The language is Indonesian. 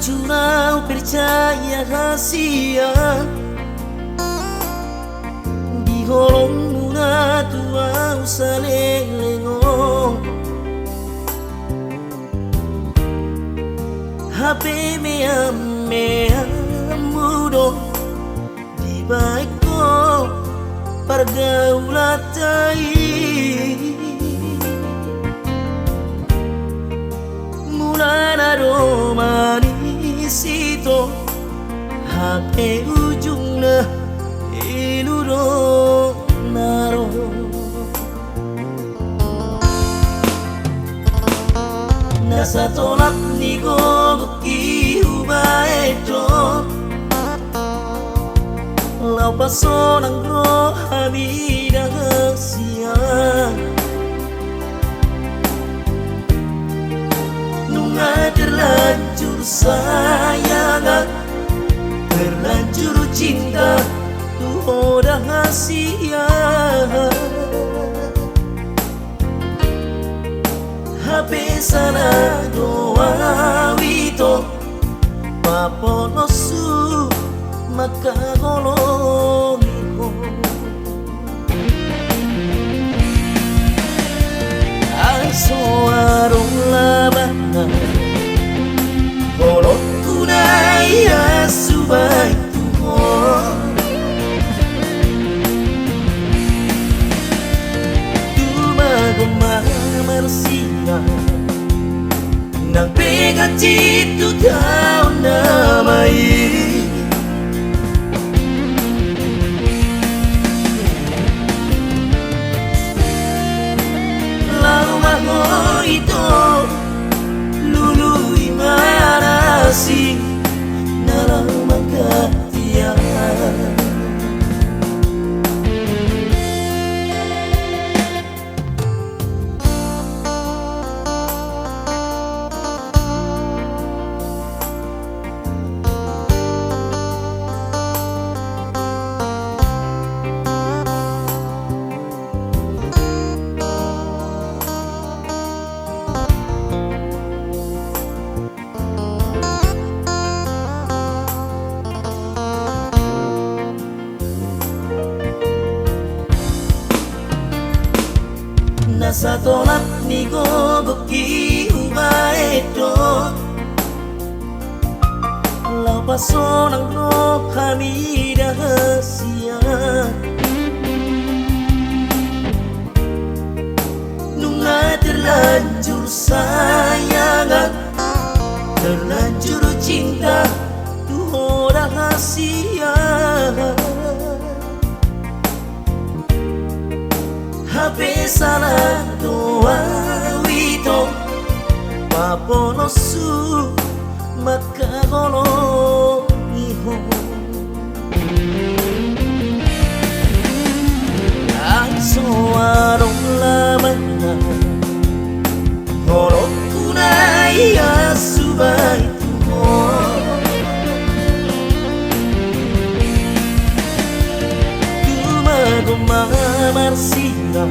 curau percaya hasia di holong muna tua saling lengong HP meam mudo di baiko pergaulatai mulana do manisito HP ujungna iluro naro nasa tolak ni gogoki ubaeto lau paso ng rohami rahasia nunga terlanjur sayang terlanjur cinta tuh rahasia HP sana doa wito paponosu maka golongiho aiso arong labana golok kunai asubai tuho Tumagoma marsina nang pegat itu kau namai ito lului marasi nalang magkatiyan nasa tolak ni gogoki ubaeto lau paso ng rohami rahasia nunga terlanjur sayang terlanjur cinta tuh rahasia HP sana doa wito paponosu maka golongiho aiso arong labana golok kunai asubai tuho Tumagoma marsina